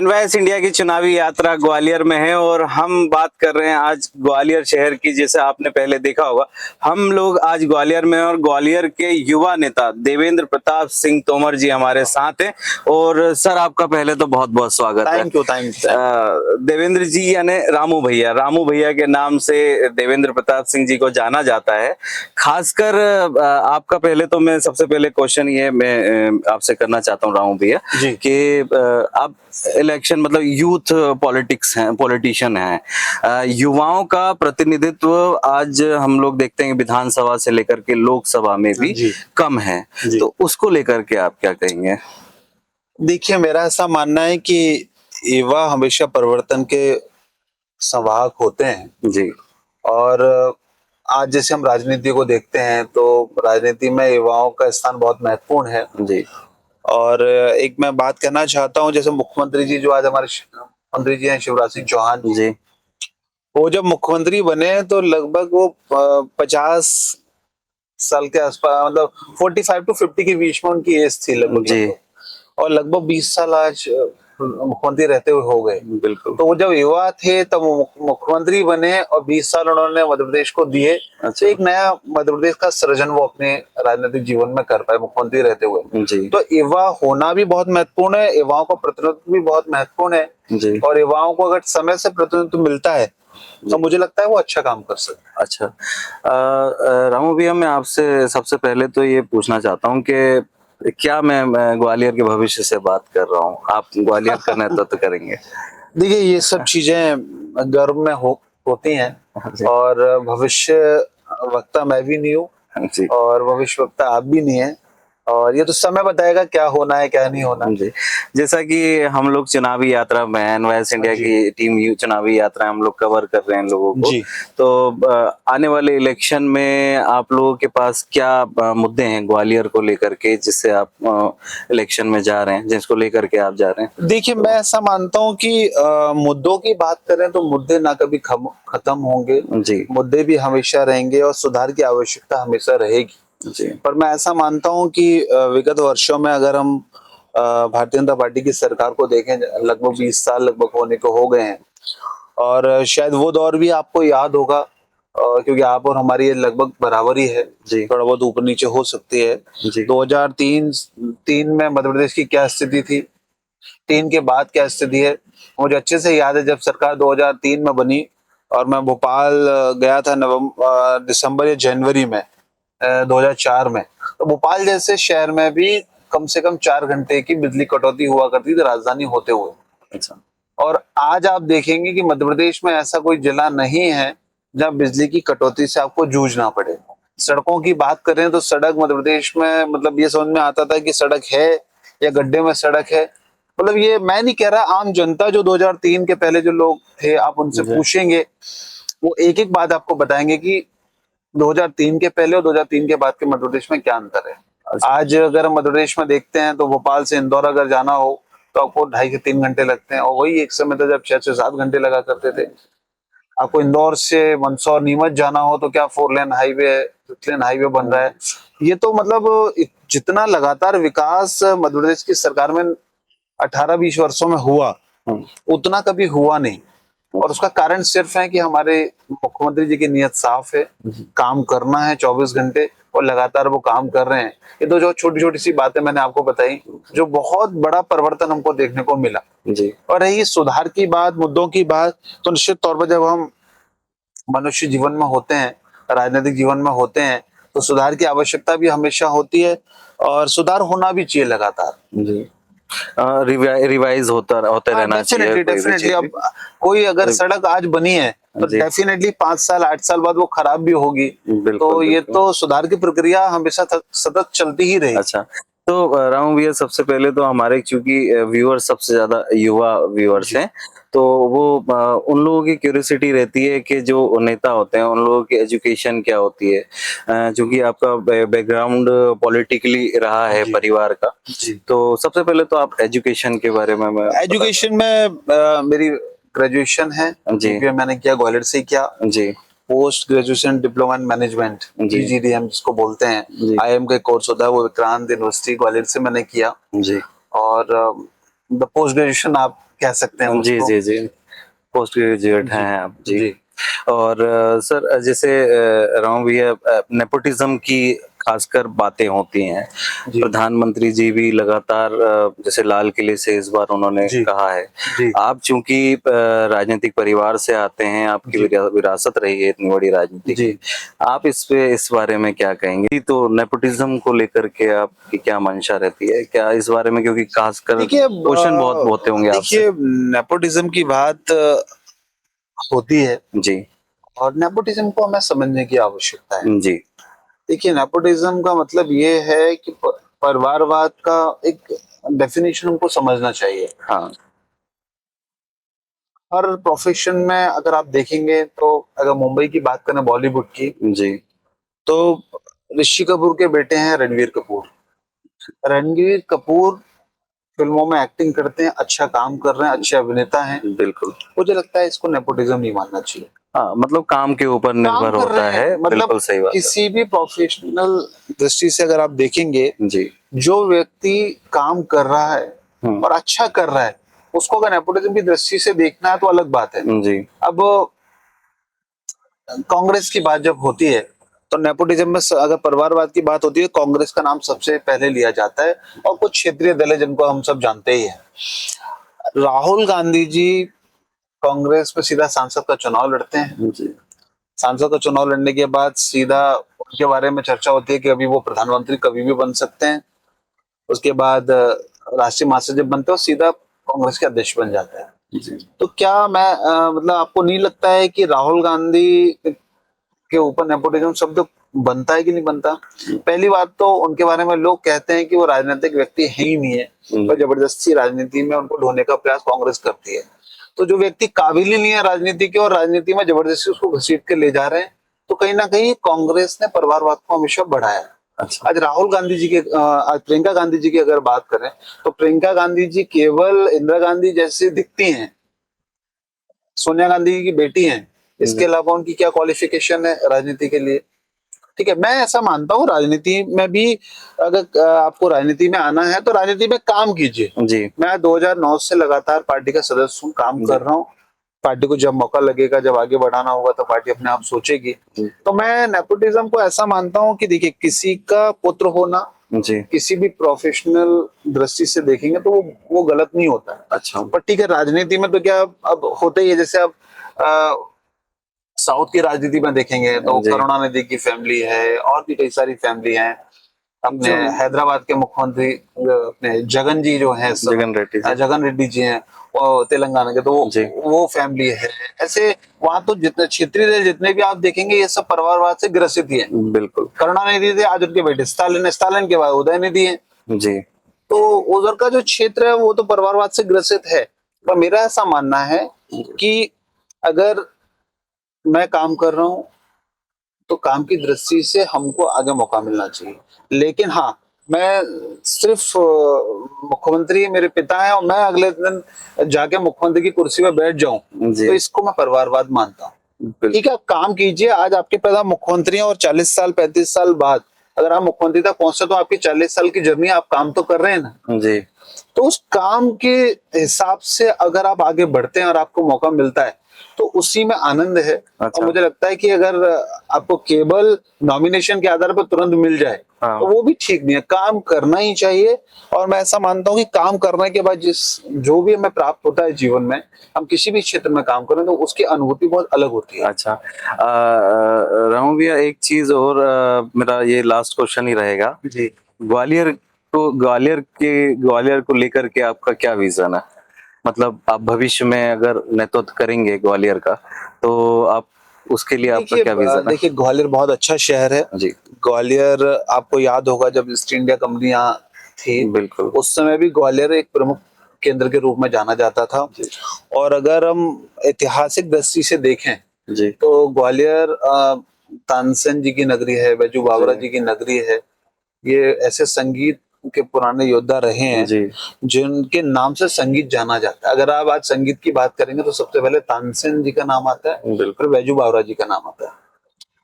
NYS India की चुनावी यात्रा ग्वालियर में है और हम बात कर रहे हैं आज ग्वालियर शहर की। जैसे आपने पहले देखा होगा, हम लोग आज ग्वालियर में और ग्वालियर के युवा नेता देवेंद्र प्रताप सिंह तोमर जी हमारे साथ हैं। और सर, आपका पहले तो बहुत बहुत स्वागत है। Thank you. देवेंद्र जी यानी रामू भैया के नाम से देवेंद्र प्रताप सिंह जी को जाना जाता है। खासकर आपका पहले तो मैं सबसे पहले क्वेश्चन ये मैं आपसे करना चाहता हूँ रामू भैया कि आप इलेक्शन मतलब यूथ पॉलिटिक्स हैं, पॉलिटिशियन हैं, युवाओं का प्रतिनिधित्व आज हम लोग देखते हैं विधानसभा से लेकर के लोकसभा में भी कम है, तो उसको लेकर के आप क्या कहेंगे? देखिए, मेरा ऐसा मानना है कि युवा हमेशा परिवर्तन के संवाहक होते हैं जी। और आज जैसे हम राजनीति को देखते हैं तो राजनीति में युवाओं का स्थान बहुत महत्वपूर्ण है जी। और एक मैं बात कहना चाहता हूं, जैसे मुख्यमंत्री जी जो आज हमारे मुख्यमंत्री जी हैं शिवराज सिंह चौहान जी, वो जब मुख्यमंत्री बने तो लगभग वो 50 साल के आसपास, मतलब 45 to 50 के बीच में उनकी एज थी लगभग, और लगभग 20 साल आज मुख्यमंत्री रहते हुए हो गए। बिल्कुल। तो वो जब युवा थे तब मुख्यमंत्री बने और 20 साल उन्होंने मध्य प्रदेश को दिए। तो एक नया मध्य प्रदेश का सृजन वो अपने राजनीतिक जीवन में कर पाए मुख्यमंत्री रहते हुए। तो युवा होना भी बहुत महत्वपूर्ण है, युवाओं का प्रतिनिधित्व भी बहुत महत्वपूर्ण है और युवाओं को अगर समय से प्रतिनिधित्व मिलता है तो मुझे लगता है वो अच्छा काम कर सकते हैं। अच्छा, रामू भैया, मैं आपसे सबसे पहले तो ये पूछना चाहता हूँ कि क्या मैं ग्वालियर के भविष्य से बात कर रहा हूँ? आप ग्वालियर का नेतृत्व करेंगे? देखिए, ये सब चीजें गर्व में होती हैं और भविष्य वक्ता मैं भी नहीं हूँ और भविष्य वक्ता आप भी नहीं है, और ये तो समय बताएगा क्या होना है क्या नहीं होना। जी, जैसा कि हम लोग चुनावी यात्रा में एनवाईएस इंडिया की टीम चुनावी यात्रा हम लोग कवर कर रहे हैं लोगों को, तो आने वाले इलेक्शन में आप लोगों के पास क्या मुद्दे हैं ग्वालियर को लेकर के, जिससे आप इलेक्शन में जा रहे हैं, जिसको लेकर के आप जा रहे हैं? देखिए, मैं ऐसा मानता हूँ कि मुद्दों की बात करें तो मुद्दे ना कभी खत्म होंगे, मुद्दे भी हमेशा रहेंगे और सुधार की आवश्यकता हमेशा रहेगी। पर मैं ऐसा मानता हूं कि विगत वर्षों में अगर हम भारतीय जनता पार्टी की सरकार को देखें, लगभग 20 साल लगभग होने को हो गए हैं और शायद वो दौर भी आपको याद होगा, क्योंकि आप और हमारी ये लगभग बराबरी है, थोड़ा बहुत ऊपर नीचे हो सकती है। 2003 में मध्य प्रदेश की क्या स्थिति थी, 3 के बाद क्या स्थिति है, मुझे अच्छे से याद है। जब सरकार 2003 में बनी और मैं भोपाल गया था दिसंबर या जनवरी में 2004 में, तो भोपाल जैसे शहर में भी कम से कम 4 घंटे की बिजली कटौती हुआ करती थी राजधानी होते हुए। अच्छा। और आज आप देखेंगे कि मध्य प्रदेश में ऐसा कोई जिला नहीं है जहां बिजली की कटौती से आपको जूझना पड़े। सड़कों की बात करें तो सड़क मध्य प्रदेश में, मतलब ये समझ में आता था कि सड़क है या गड्ढे में सड़क है। मतलब ये मैं नहीं कह रहा, आम जनता जो 2003 के पहले जो लोग थे, आप उनसे पूछेंगे वो एक एक बात आपको बताएंगे कि 2003 के पहले और 2003 के बाद के मध्य प्रदेश में क्या अंतर है। आज अगर हम मध्य प्रदेश में देखते हैं तो भोपाल से इंदौर अगर जाना हो तो आपको 2.5 से 3 घंटे लगते हैं, और वही एक समय था जब 6 से 7 घंटे लगा करते थे। आपको इंदौर से मंदसौर नीमच जाना हो तो क्या 4 लेन हाईवे, 6 लेन हाईवे बन रहा है। ये तो मतलब जितना लगातार विकास मध्य प्रदेश की सरकार में 18-20 वर्षों में हुआ उतना कभी हुआ नहीं, और उसका कारण सिर्फ है कि हमारे मुख्यमंत्री जी की नीयत साफ है, काम करना है 24 घंटे, और लगातार वो काम कर रहे हैं। ये तो जो छोटी छोटी सी बातें मैंने आपको बताई, जो बहुत बड़ा परिवर्तन हमको देखने को मिला। और रही सुधार की बात, मुद्दों की बात, तो निश्चित तौर पर जब हम मनुष्य जीवन में होते हैं, राजनीतिक जीवन में होते हैं, तो सुधार की आवश्यकता भी हमेशा होती है और सुधार होना भी चाहिए लगातार। रिवाइज होते रहना चाहिए। डेफिनेटली अब कोई अगर सड़क आज बनी है तो डेफिनेटली 5 साल 8 साल बाद वो खराब भी होगी, तो ये तो सुधार की प्रक्रिया हमेशा सतत चलती ही रहेगी। अच्छा, तो रामू भैया, सबसे पहले तो हमारे चूंकि व्यूअर्स सबसे ज्यादा युवा व्यूअर्स हैं, तो वो उन लोगों की क्यूरियोसिटी रहती है कि जो नेता होते हैं उन लोगों की एजुकेशन क्या होती है, क्योंकि आपका बैकग्राउंड पॉलिटिकली रहा है परिवार का, तो सबसे पहले तो आप एजुकेशन के बारे में एजुकेशन में मेरी ग्रेजुएशन है, बीबीए मैंने किया, ग्वालियर से किया। Post graduation diploma in management, PGDM जिसको बोलते हैं, IIM का कोर्स होता है, वो विक्रांत यूनिवर्सिटी ग्वालियर से मैंने किया। और द पोस्ट ग्रेजुएशन आप कह सकते हैं जी उसको। जी जी, पोस्ट ग्रेजुएट हैं आप जी। जी और सर जैसे राम भैया, नेपोटिज्म की खासकर बातें होती हैं, जी प्रधानमंत्री जी भी लगातार जैसे लाल किले से इस बार उन्होंने जी कहा है। जी आप चूंकि राजनीतिक परिवार से आते हैं, आपकी जी विरासत रही है इतनी बड़ी राजनीति जी। की, आप इस बारे में क्या कहेंगे? तो नेपोटिज्म को लेकर के आपकी क्या मंशा रहती है, क्या इस बारे में, क्योंकि खासकर देखिए क्वेश्चन बहुत होते होंगे आपसे। देखिए नेपोटिज्म की बात होती है जी और नेपोटिज्म को हमें समझने की आवश्यकता है। जी देखिए नेपोटिज्म का मतलब ये है कि परिवारवाद का एक डेफिनेशन हमको समझना चाहिए। हाँ हर प्रोफेशन में अगर आप देखेंगे तो अगर मुंबई की बात करें बॉलीवुड की, जी तो ऋषि कपूर के बेटे हैं रणवीर कपूर। रणवीर कपूर फिल्मों में एक्टिंग करते हैं, अच्छा काम कर रहे हैं, अच्छे अभिनेता हैं। बिल्कुल। मुझे लगता है इसको नेपोटिज्म नहीं मानना चाहिए। हाँ, मतलब काम के ऊपर काम निर्भर कर होता रहे है, हैं मतलब बिल्कुल सही बात किसी भी प्रोफेशनल दृष्टि से अगर आप देखेंगे, है। जी जो व्यक्ति काम कर रहा है हम्म, और अच्छा कर रहा है, उसको अगर नेपोटिज्म की दृष्टि से देखना है तो अलग बात है। जी अब कांग्रेस की बात जब होती है तो नेपोटिज्म में अगर परिवारवाद की बात होती है, कांग्रेस का नाम सबसे पहले लिया जाता है और कुछ क्षेत्रीय दल है जिनको हम सब जानते ही हैं। राहुल गांधी जी कांग्रेस में सीधा सांसद का चुनाव लड़ते हैं। जी सांसद का चुनाव लड़ने के बाद सीधा उनके बारे में चर्चा होती है कि अभी वो प्रधानमंत्री कभी भी बन सकते हैं। उसके बाद राष्ट्रीय महासचिव जब बनते हो सीधा कांग्रेस के अध्यक्ष बन जाते हैं। जी तो क्या मैं मतलब आपको नहीं लगता है कि राहुल गांधी के ऊपर नेपोटिज्म शब्द बनता है कि नहीं बनता? पहली बात तो उनके बारे में लोग कहते हैं कि वो राजनीतिक व्यक्ति है ही नहीं है और जबरदस्ती राजनीति में उनको ढोने का प्रयास कांग्रेस करती है। तो जो व्यक्ति काबिल ही नहीं है राजनीति के और राजनीति में जबरदस्ती उसको घसीट के ले जा रहे हैं, तो कहीं ना कहीं कांग्रेस ने परिवारवाद को हमेशा बढ़ाया। अच्छा आज राहुल गांधी जी के आज प्रियंका गांधी जी की अगर बात करें तो प्रियंका गांधी जी केवल इंदिरा गांधी जैसी दिखती हैं, सोनिया गांधी जी की बेटी हैं। इसके अलावा उनकी क्या क्वालिफिकेशन है राजनीति के लिए? ठीक है, मैं ऐसा मानता हूँ राजनीति में भी अगर आपको राजनीति में आना है तो राजनीति में काम कीजिए। जी मैं 2009 से लगातार पार्टी का सदस्य हूँ, काम कर रहा हूँ। पार्टी को जब मौका लगेगा, जब आगे बढ़ाना होगा तो पार्टी अपने आप सोचेगी। तो मैं नेपोटिज्म को ऐसा मानता हूँ कि देखिए किसी का पुत्र होना जी किसी भी प्रोफेशनल दृष्टि से देखेंगे तो वो गलत नहीं होता है। अच्छा पर ठीक है, राजनीति में तो क्या अब होता ही है। जैसे अब साउथ की राजनीति में देखेंगे तो जी करुणानिधि की फैमिली है और भी कई सारी फैमिली हैं। अपने जो हैदराबाद के मुख्यमंत्री अपने जगन जी जो है इस समय, जगन रेड्डी जी जगन रेड्डी जी हैं और तेलंगाना के, तो जी वो फैमिली है। ऐसे वहां तो जितने क्षेत्रीय दल जितने भी आप देखेंगे ये सब परिवारवाद से ग्रसित ही है। बिल्कुल करुणानिधि थे, आज उनके बेटे स्टालिन, स्टालिन के बाद उदयनिधि है। जी तो उधर का जो क्षेत्र है वो तो परिवारवाद से ग्रसित है। पर मेरा ऐसा मानना है कि अगर मैं काम कर रहा हूँ तो काम की दृष्टि से हमको आगे मौका मिलना चाहिए। लेकिन हाँ, मैं सिर्फ मुख्यमंत्री मेरे पिता है और मैं अगले दिन जाके मुख्यमंत्री की कुर्सी पे बैठ जाऊं, जी तो इसको मैं परिवारवाद मानता हूँ। बिल्कुल ठीक है, आप काम कीजिए। आज आपके पिता मुख्यमंत्री हैं और 40 साल 35 साल बाद अगर आप मुख्यमंत्री तक पहुंचे तो आपकी 40 साल की जर्नी, आप काम तो कर रहे हैं ना। जी तो उस काम के हिसाब से अगर आप आगे बढ़ते हैं और आपको मौका मिलता है तो उसी में आनंद है। अच्छा और मुझे लगता है कि अगर आपको केवल नॉमिनेशन के आधार पर तुरंत मिल जाए हाँ तो वो भी ठीक नहीं है। काम करना ही चाहिए। और मैं ऐसा मानता हूँ कि काम करने के बाद जो भी हमें प्राप्त होता है जीवन में, हम किसी भी क्षेत्र में काम करें तो उसकी अनुभूति बहुत अलग होती है। अच्छा रामू भैया, एक चीज और मेरा ये लास्ट क्वेश्चन ही रहेगा। जी ग्वालियर ग्वालियर को लेकर के आपका क्या विजन है? मतलब आप भविष्य में अगर नेतृत्व करेंगे ग्वालियर का, तो आप उसके लिए आपका देखिए क्या विजन है? देखिए ग्वालियर बहुत अच्छा शहर है। जी ग्वालियर आपको याद होगा जब ईस्ट इंडिया कंपनी यहाँ थी, बिल्कुल उस समय भी ग्वालियर एक प्रमुख केंद्र के रूप में जाना जाता था। जी और अगर हम ऐतिहासिक दृष्टि से देखें जी तो ग्वालियर तानसेन जी की नगरी है, बैजू बावरा जी जी की नगरी है। ये ऐसे संगीत के पुराने योद्धा रहे हैं जी जिनके नाम से संगीत जाना जाता है। अगर आप आज संगीत की बात करेंगे तो सबसे पहले तानसेन जी का नाम आता है, बिल्कुल फिर बैजू बावरा जी का नाम आता है।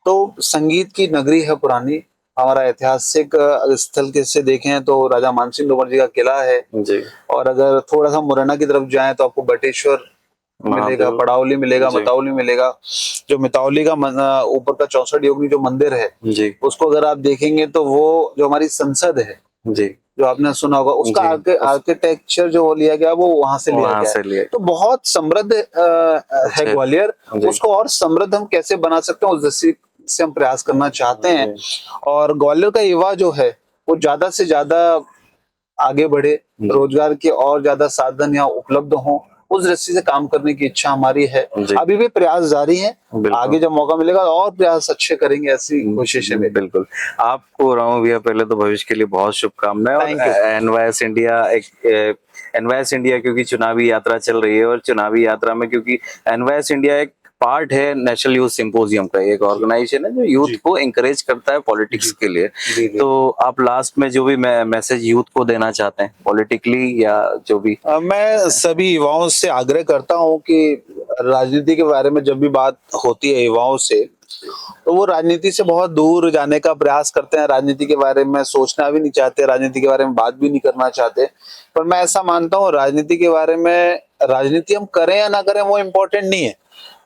तो संगीत की नगरी है पुरानी। हमारा ऐतिहासिक स्थल के से देखें तो राजा मानसिंह तोमर जी का किला है। जी। और अगर थोड़ा सा मुरैना की तरफ जाएं तो आपको बटेश्वर मिलेगा, महादेव। पड़ावली मिलेगा, जी। मितावली मिलेगा। जो मितावली का ऊपर का 64 योगी जो मंदिर है, जी। उसको अगर आप देखेंगे तो वो जो हमारी संसद है, जी। जो आपने सुना होगा, उसका जी। आर्किटेक्चर जो लिया गया वो वहां से लिया वहां गया से है। लिए। तो बहुत समृद्ध है अच्छे। ग्वालियर। जी। उसको और समृद्ध हम कैसे बना सकते हैं, उस दृष्टि से हम प्रयास करना चाहते हैं। और ग्वालियर का युवा जो है वो ज्यादा से ज्यादा आगे बढ़े, रोजगार के और ज्यादा साधन यहाँ उपलब्ध हों, उस दृष्टि से काम करने की इच्छा हमारी है। जी। अभी भी प्रयास जारी है, बिल्कुल। आगे जब मौका मिलेगा और प्रयास अच्छे करेंगे, ऐसी कोशिश है मेरी। बिल्कुल। आपको रामू भैया पहले तो भविष्य के लिए बहुत शुभकामनाएं। और Thank you. NYS India NYS India क्योंकि चुनावी यात्रा चल रही है, और चुनावी यात्रा में क्योंकि एनवाईएस इंडिया एक पार्ट है नेशनल यूथ सिंपोजियम का, एक ऑर्गेनाइजेशन है जो यूथ को इंकरेज करता है पॉलिटिक्स के लिए। तो आप लास्ट में जो भी मैसेज यूथ को देना चाहते हैं पॉलिटिकली या जो भी। मैं सभी युवाओं से आग्रह करता हूं कि राजनीति के बारे में जब भी बात होती है युवाओं से, तो वो राजनीति से बहुत दूर जाने का प्रयास करते हैं, राजनीति के बारे में सोचना भी नहीं चाहते, राजनीति के बारे में बात भी नहीं करना चाहते। पर मैं ऐसा मानता हूँ, राजनीति के बारे में, राजनीति हम करें या ना करें वो इम्पोर्टेंट नहीं है,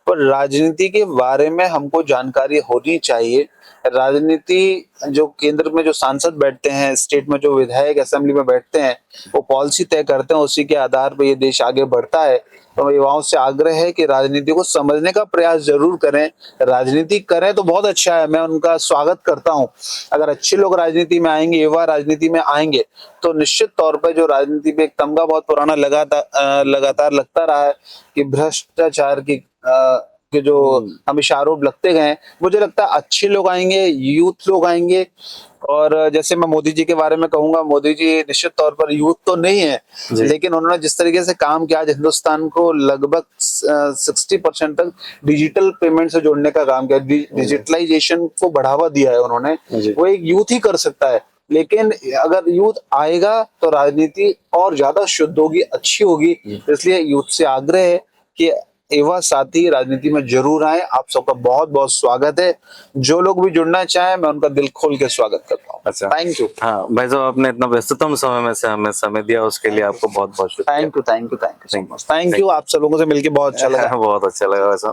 पर राजनीति के बारे में हमको जानकारी होनी चाहिए। राजनीति जो केंद्र में जो सांसद बैठते हैं, स्टेट में जो विधायक असेंबली में बैठते हैं, वो पॉलिसी तय करते हैं, उसी के आधार पर ये देश आगे बढ़ता है। तो युवाओं से आग्रह है कि राजनीति को समझने का प्रयास जरूर करें, राजनीति करें तो बहुत अच्छा है, मैं उनका स्वागत करता हूं। अगर अच्छे लोग राजनीति में आएंगे, युवा राजनीति में आएंगे, तो निश्चित तौर पर जो राजनीति पे एक तमगा बहुत पुराना लगातार लगता रहा है कि भ्रष्टाचार के जो हमेशा आरोप लगते गए, मुझे लगता है अच्छे लोग आएंगे, यूथ लोग आएंगे। और जैसे मैं मोदी जी के बारे में कहूंगा, मोदी जी निश्चित तौर पर यूथ तो नहीं है, लेकिन उन्होंने जिस तरीके से काम किया, आज हिंदुस्तान को लगभग 60% तक डिजिटल पेमेंट से जोड़ने का काम किया, डिजिटलाइजेशन को बढ़ावा दिया है उन्होंने, वो एक यूथ ही कर सकता है। लेकिन अगर यूथ आएगा तो राजनीति और ज्यादा शुद्ध होगी, अच्छी होगी। इसलिए यूथ से आग्रह है कि युवा साथी राजनीति में जरूर आए। आप सबका बहुत बहुत स्वागत है। जो लोग भी जुड़ना चाहें, मैं उनका दिल खोल के स्वागत करता हूँ। अच्छा, थैंक यू। हाँ भाई साहब, आपने इतना व्यस्ततम समय में से हमें समय दिया, उसके लिए आपको बहुत बहुत शुक्रिया। Thank you so much. Thank you आप सब लोगों से मिलकर बहुत अच्छा लगा। बहुत अच्छा लगा वैसा।